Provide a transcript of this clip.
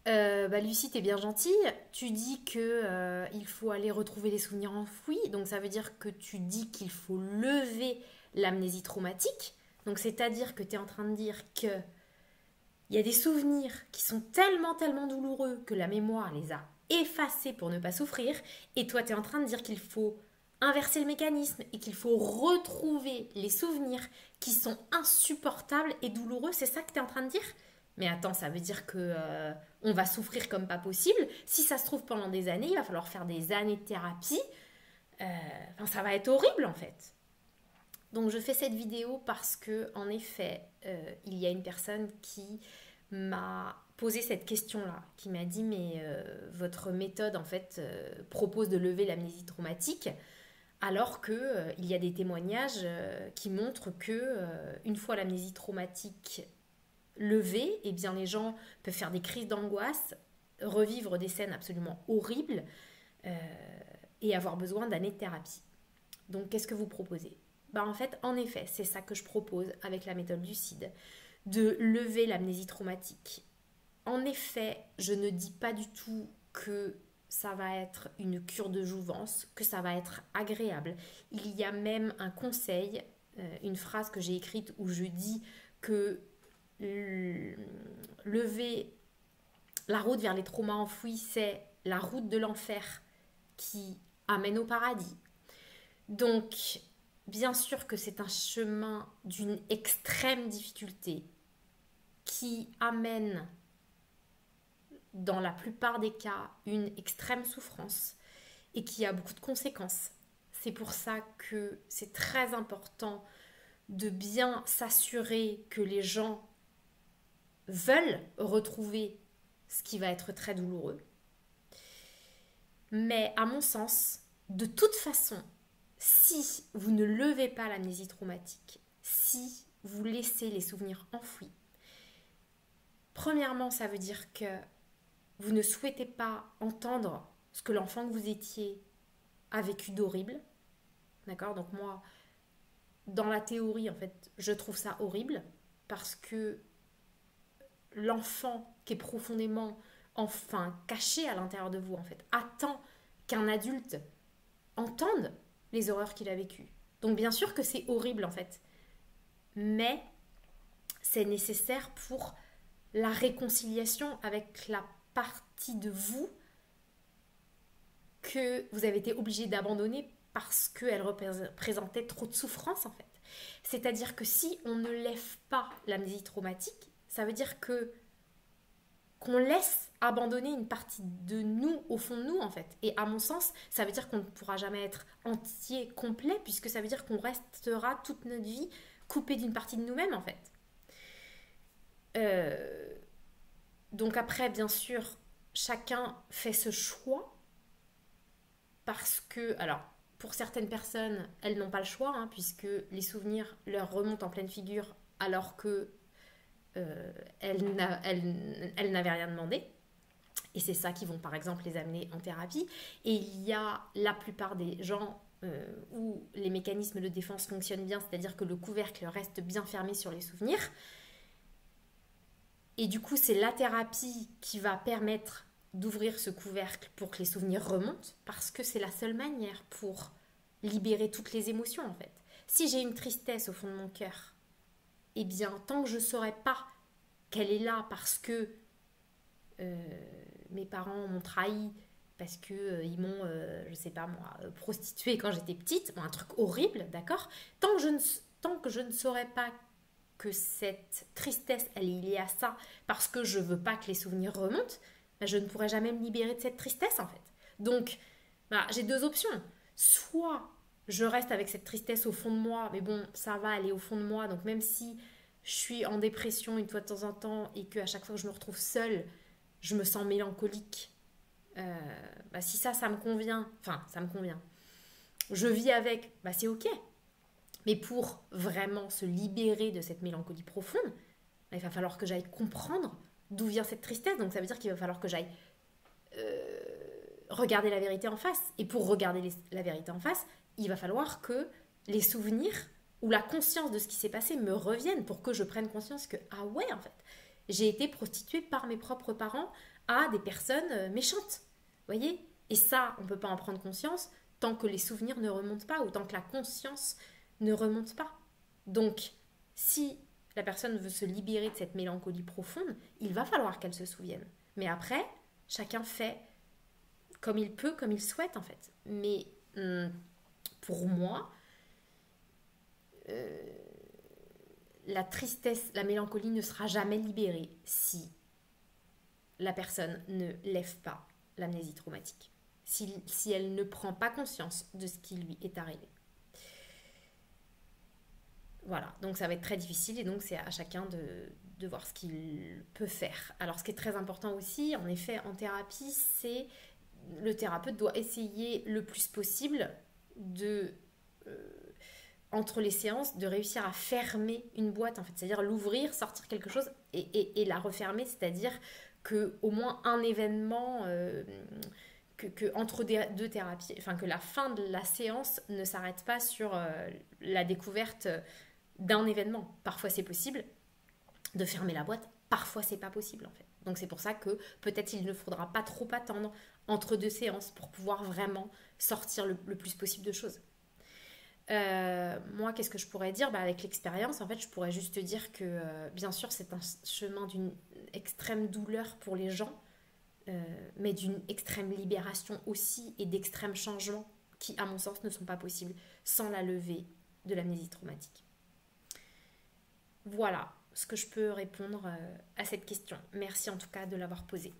Lucie, t'es bien gentille. Tu dis que il faut aller retrouver les souvenirs enfouis. Donc ça veut dire que tu dis qu'il faut lever l'amnésie traumatique. Donc c'est-à-dire que tu es en train de dire que il y a des souvenirs qui sont tellement, tellement douloureux que la mémoire les a effacés pour ne pas souffrir. Et toi, tu es en train de dire qu'il faut inverser le mécanisme et qu'il faut retrouver les souvenirs qui sont insupportables et douloureux. C'est ça que tu es en train de dire? Mais attends, ça veut dire que on va souffrir comme pas possible. Si ça se trouve pendant des années, il va falloir faire des années de thérapie. Enfin, ça va être horrible en fait. Donc je fais cette vidéo parce que en effet, il y a une personne qui m'a posé cette question-là, qui m'a dit mais votre méthode en fait propose de lever l'amnésie traumatique, alors que il y a des témoignages qui montrent que une fois l'amnésie traumatique levée, eh bien les gens peuvent faire des crises d'angoisse, revivre des scènes absolument horribles euh, et avoir besoin d'années de thérapie. Donc qu'est-ce que vous proposez? En fait, en effet, c'est ça que je propose avec la méthode lucide, de lever l'amnésie traumatique. En effet, je ne dis pas du tout que ça va être une cure de jouvence, que ça va être agréable. Il y a même un conseil, une phrase que j'ai écrite où je dis que lever la route vers les traumas enfouis, c'est la route de l'enfer qui amène au paradis. Donc, bien sûr que c'est un chemin d'une extrême difficulté qui amène, dans la plupart des cas, une extrême souffrance et qui a beaucoup de conséquences. C'est pour ça que c'est très important de bien s'assurer que les gens veulent retrouver ce qui va être très douloureux. Mais à mon sens, de toute façon, si vous ne levez pas l'amnésie traumatique, si vous laissez les souvenirs enfouis, premièrement, ça veut dire que vous ne souhaitez pas entendre ce que l'enfant que vous étiez a vécu d'horrible. D'accord? Donc moi, dans la théorie, en fait, je trouve ça horrible parce que l'enfant qui est profondément caché à l'intérieur de vous, en fait, attend qu'un adulte entende les horreurs qu'il a vécues. Donc bien sûr que c'est horrible en fait, mais c'est nécessaire pour la réconciliation avec la partie de vous que vous avez été obligé d'abandonner parce qu'elle représentait trop de souffrance en fait. C'est-à-dire que si on ne lève pas l'amnésie traumatique, ça veut dire que qu'on laisse abandonner une partie de nous au fond de nous en fait. Et à mon sens, ça veut dire qu'on ne pourra jamais être entier, complet, puisque ça veut dire qu'on restera toute notre vie coupé d'une partie de nous-mêmes en fait. Euh, donc après, bien sûr, chacun fait ce choix parce que, alors, pour certaines personnes, elles n'ont pas le choix, hein, puisque les souvenirs leur remontent en pleine figure alors que elles n'avaient rien demandé. Et c'est ça qui vont par exemple les amener en thérapie. Et il y a la plupart des gens où les mécanismes de défense fonctionnent bien, c'est-à-dire que le couvercle reste bien fermé sur les souvenirs. Et du coup, c'est la thérapie qui va permettre d'ouvrir ce couvercle pour que les souvenirs remontent, parce que c'est la seule manière pour libérer toutes les émotions en fait. Si j'ai une tristesse au fond de mon cœur, eh bien, tant que je ne saurais pas qu'elle est là parce que mes parents m'ont trahi, parce que ils m'ont, je sais pas moi, prostituée quand j'étais petite, bon, un truc horrible, d'accord. Tant que je ne saurais pas que cette tristesse, elle est liée à ça, parce que je veux pas que les souvenirs remontent, ben, je ne pourrai jamais me libérer de cette tristesse en fait. Donc, ben, j'ai deux options. Soit je reste avec cette tristesse au fond de moi, mais bon, ça va, elle est au fond de moi, donc même si je suis en dépression une fois de temps en temps et qu'à chaque fois que je me retrouve seule, je me sens mélancolique. Si ça me convient, enfin, ça me convient. Je vis avec, c'est ok. Mais pour vraiment se libérer de cette mélancolie profonde, il va falloir que j'aille comprendre d'où vient cette tristesse. Donc ça veut dire qu'il va falloir que j'aille regarder la vérité en face. Et pour regarder la vérité en face, il va falloir que les souvenirs ou la conscience de ce qui s'est passé me reviennent pour que je prenne conscience que, ah ouais, en fait, J'ai été prostituée par mes propres parents à des personnes méchantes. Vous voyez? Et ça, on ne peut pas en prendre conscience tant que les souvenirs ne remontent pas ou tant que la conscience ne remonte pas. Donc, si la personne veut se libérer de cette mélancolie profonde, il va falloir qu'elle se souvienne. Mais après, chacun fait comme il peut, comme il souhaite en fait. Mais pour moi, la tristesse, la mélancolie ne sera jamais libérée si la personne ne lève pas l'amnésie traumatique. Si elle ne prend pas conscience de ce qui lui est arrivé. Voilà, donc ça va être très difficile et donc c'est à chacun de voir ce qu'il peut faire. Alors ce qui est très important aussi, en effet, en thérapie, c'est le thérapeute doit essayer le plus possible de, entre les séances, de réussir à fermer une boîte, en fait, c'est-à-dire l'ouvrir, sortir quelque chose et la refermer, c'est-à-dire que au moins un événement, entre deux thérapies, enfin que la fin de la séance ne s'arrête pas sur la découverte d'un événement. Parfois c'est possible de fermer la boîte, parfois c'est pas possible en fait. Donc c'est pour ça que peut-être il ne faudra pas trop attendre entre deux séances pour pouvoir vraiment sortir le plus possible de choses. Moi, qu'est-ce que je pourrais dire? Avec l'expérience, en fait, je pourrais juste te dire que, bien sûr, c'est un chemin d'une extrême douleur pour les gens, mais d'une extrême libération aussi et d'extrêmes changements qui, à mon sens, ne sont pas possibles sans la levée de l'amnésie traumatique. Voilà ce que je peux répondre à cette question. Merci en tout cas de l'avoir posée.